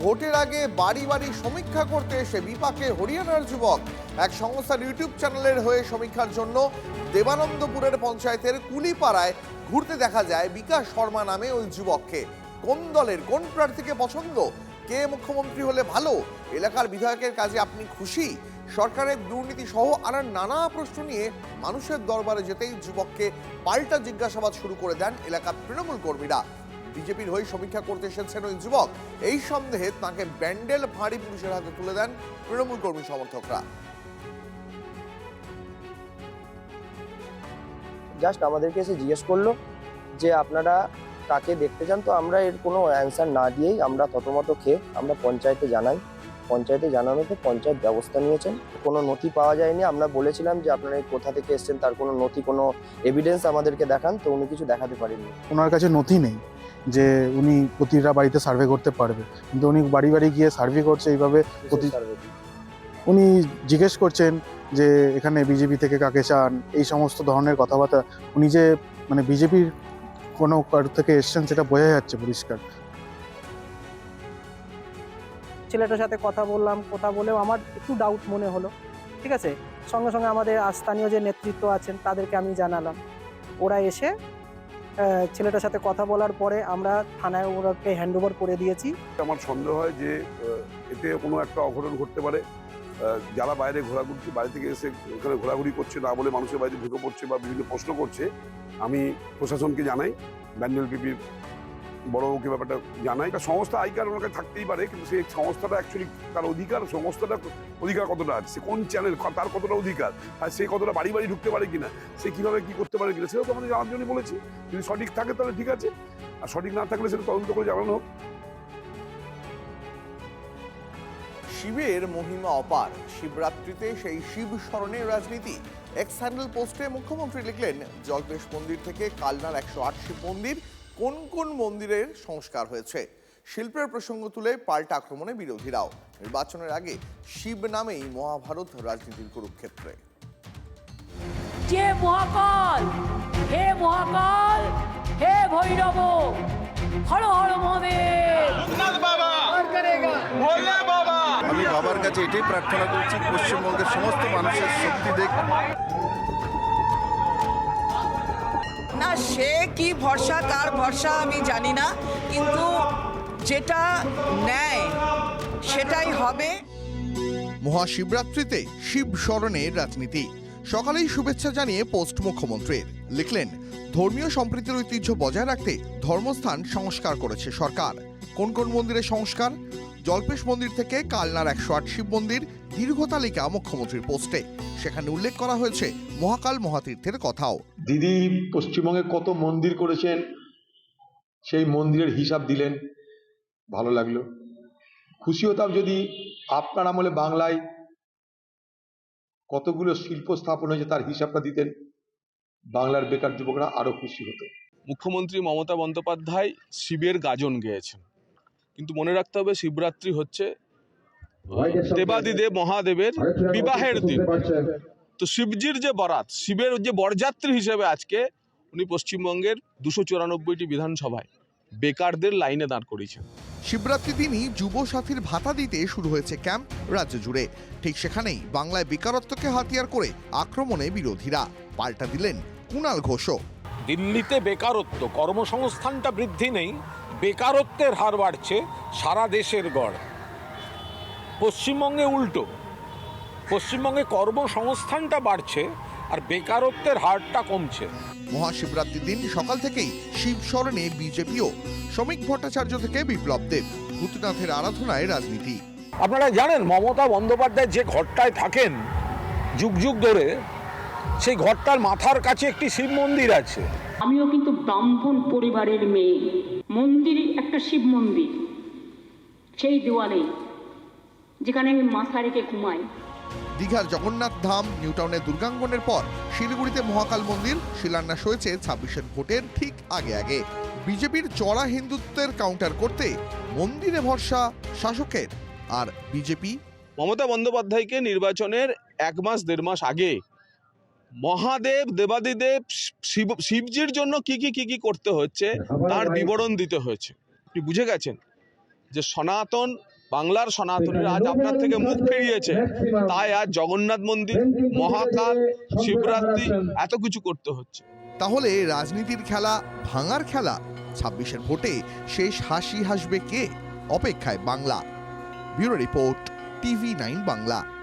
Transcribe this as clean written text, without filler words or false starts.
ভোটের আগে বাড়ি বাড়ি সমীক্ষা করতে এসে বিপাকে হরিয়ানার যুবক। এক সংস্থার ইউটিউব চ্যানেলের হয়ে সমীক্ষার জন্য দেবানন্দপুরের পঞ্চায়েতের কুলিপাড়ায় ঘুরতে দেখা যায় বিকাশ শর্মা নামে ওই যুবককে। কোন দলের কোন প্রার্থীকে পছন্দ, কে মুখ্যমন্ত্রী হলে ভালো, এলাকার বিধায়কের কাজে আপনি খুশি, সরকারের দুর্নীতি সহ আরো নানা প্রশ্ন নিয়ে মানুষের দরবারে যেতেই যুবককে পাল্টা জিজ্ঞাসাবাদ শুরু করে দেন এলাকার তৃণমূল কর্মীরা। বিজেপির হয়ে সমীক্ষা করতে এসেছেন ওই যুবক, এই সন্দেহে তাকে ব্যান্ডেল ফাঁড়ি পুলিশের হাতে তুলে দেন তৃণমূল কর্মী সমর্থকরা। জাস্ট আমাদেরকে এসে জিজ্ঞেস করলো যে আপনারা কাকে দেখতে চান, তো আমরা এর কোনো অ্যান্সার না দিয়েই আমরা থতমত খেয়ে আমরা পঞ্চায়েতে জানাই। পঞ্চায়েতে জানানোতে পঞ্চায়েত ব্যবস্থা নিয়েছেন। কোনো নথি পাওয়া যায়নি। আমরা বলেছিলাম যে আপনারা কোথা থেকে এসেছেন, তার কোনো নথি, কোনো এভিডেন্স আমাদেরকে দেখান, তো উনি কিছু দেখাতে পারেননি। ওনার কাছে নথি নেই যে উনি প্রতিটা বাড়িতে সার্ভে করতে পারবে, কিন্তু উনি বাড়ি বাড়ি গিয়ে সার্ভে করছে। এইভাবে উনি জিজ্ঞেস করছেন যে এখানে বিজেপি থেকে কাকে চান, এই সমস্ত ধরনের কথাবার্তা। উনি যে মানে বিজেপির কোনো কারোর থেকে এসছেন সেটা বোঝা যাচ্ছে পরিষ্কার। ছেলেটার সাথে কথা বললাম, কথা বলেও আমার একটু ডাউট মনে হলো। ঠিক আছে, সঙ্গে সঙ্গে আমাদের স্থানীয় যে নেতৃত্ব আছেন তাদেরকে আমি জানালাম। ওরা এসে ছেলেটার সাথে কথা বলার পরে আমরা থানায় ওরাকে হ্যান্ড ওভার করে দিয়েছি। আমার সন্দেহ হয় যে এতে কোনো একটা অঘটন ঘটতে পারে। যারা বাইরে ঘোরাঘুরি, বাইরে থেকে এসে এখানে ঘোরাঘুরি করছে না বলে মানুষের বাড়িতে ঢুকে পড়ছে বা বিভিন্ন প্রশ্ন করছে, আমি প্রশাসনকে জানাই, ব্যান্ডেল পিপির বড়বাবুকে ব্যাপারটা জানাই। একটা সংস্থা আইকার ওনার কাছে থাকতেই পারে, কিন্তু সেই সংস্থাটা অ্যাকচুয়ালি তার অধিকার, সংস্থাটা অধিকার কতটা আছে, সে কোন চ্যানেল, তার কতটা অধিকার, আর সে কতটা বাড়ি বাড়ি ঢুকতে পারে কিনা, সে কীভাবে কী করতে পারে কিনা, সেটাও তো আমাদের জানার জন্য বলেছি। যদি সঠিক থাকে তাহলে ঠিক আছে, আর সঠিক না থাকলে সেটা তদন্ত করে জানানো হোক। শিবের মহিমা অপার, শিবরাত্রিতে সেই শিব স্মরণে রাজনীতি। এক্স হ্যান্ডেল পোস্টে মুখ্যমন্ত্রী লিখলেন, জল্পেশ মন্দির থেকে কালনার 108 শিব মন্দির, কোন কোন মন্দিরের সংস্কার হয়েছে। শিল্পের প্রসঙ্গ তুলে পাল্টা আক্রমণে বিরোধীরাও। নির্বাচনের আগে শিব নামেই মহাভারত রাজনীতির কুরুক্ষেত্রে। যে মহাকাল, হে মহাকাল, হে ভৈরব, হর হর মহাদেব। আমি বাবার কাছে এটাই প্রার্থনা করছি, পশ্চিমবঙ্গের সমস্ত মানুষের শক্তি দেখ। না, সে কি ভরসা, কার ভরসা আমি জানি না, কিন্তু যেটা ন্যায় সেটাই হবে। মহাশিবরাত্রিতে শিব স্মরণে রাজনীতি। সকালেই শুভেচ্ছা জানিয়ে পোস্ট মুখ্যমন্ত্রীর লিখলেন, ধর্মীয় সম্প্রীতির ঐতিহ্য বজায় রাখতে ধর্মস্থান সংস্কার করেছে সরকার। কোন কোন মন্দিরের সংস্কার? জল্পেশ মন্দির থেকে কালনার 108 শিব মন্দির, দীর্ঘ তালিকা মুখ্যমন্ত্রীর পোস্টে। সেখানে উল্লেখ করা হয়েছে মহাকাল মহাতীর্থের কথাও। দিদি পশ্চিমবঙ্গে কত মন্দির করেছেন সেই মন্দিরের হিসাব দিলেন, ভালো লাগলো। খুশি হতাম যদি আপনার আমলে বাংলায় কতগুলো শিল্প স্থাপন হয়েছে তার হিসাবটা দিতেন, বাংলার বেকার যুবকরা আরো খুশি হতো। মুখ্যমন্ত্রী মমতা বন্দ্যোপাধ্যায় শিবের গাজন গেয়েছেন, কিন্তু মনে রাখতে হবে শিবরাত্রি হচ্ছে দেবাদিদেব মহাদেবের বিবাহের দিন। তো শিবজির যে বরাত, শিবের যে বরযাত্রী হিসেবে আজকে উনি পশ্চিমবঙ্গের 294টি বিধানসভায় বেকারদের লাইনে দাঁড় করিয়েছেন। শিবরাত্রি দিনই যুব সাথীর ভাতা দিতে শুরু হয়েছে ক্যাম্প রাজ্য জুড়ে। ঠিক সেখানেই বাংলায় বেকারত্বকে হাতিয়ার করে আক্রমণে বিরোধীরা। পাল্টা দিলেন কুণাল ঘোষও। দিল্লিতে বেকারত্ব, কর্মসংস্থানটা বৃদ্ধি নেই, বেকারত্বের হার বাড়ছে সারা দেশের গড়। পশ্চিমবঙ্গে উল্টো, পশ্চিমবঙ্গে কর্মসংস্থানটা বাড়ছে আর বেকারত্বের হারটা কমছে। মহাশিবরাত্রির দিন সকাল থেকেই শিব স্মরণে বিজেপিও। শ্রমিক ভট্টাচার্য থেকে বিপ্লব দেব, ভূতনাথের আরাধনায় রাজনীতি। আপনারা জানেন মমতা বন্দ্যোপাধ্যায় যে ঘরটায় থাকেন যুগ যুগ ধরে, সেই ঘরটার মাথার কাছে একটি শিব মন্দির আছে। আমিও কিন্তু ব্রাহ্মণ পরিবারের মেয়ে। মন্দির একটা শিব মন্দির, সেই দেওয়ালে যেখানে আমি মাথা রেখে ঘুমাই। দীঘার জগন্নাথ ধাম, নিউটাউনের দুর্গাঙ্গনের পর শিলিগুড়িতে মহাকাল মন্দির শিলান্যাস হয়েছে 26-এর ভোটের ঠিক আগে আগে। বিজেপির চড়া হিন্দুত্বের কাউন্টার করতে মন্দিরে ভরসা শাসকের। আর বিজেপি মমতা বন্দ্যোপাধ্যায়কে নির্বাচনের 1 মাস 1.5 মাস আগে মহাদেব, দেবাদিদেব, শিবজির জন্য কি কি করতে হচ্ছে তার বিবরণ দিতে হয়েছে। আপনি বুঝে গেছেন যে সনাতন বাংলার সনাতনীরা আজ আপনার থেকে মুখ ফিরিয়েছে, তাই আজ জগন্নাথ মন্দির, মহাকাল, শিবরাত্রি এত কিছু করতে হচ্ছে। তাহলে রাজনীতির খেলা ভাঙার খেলা? 26-এর ভোটে শেষ হাসি হাসবে কে? অপেক্ষায় Bangla. Bureau report, TV9 Bangla.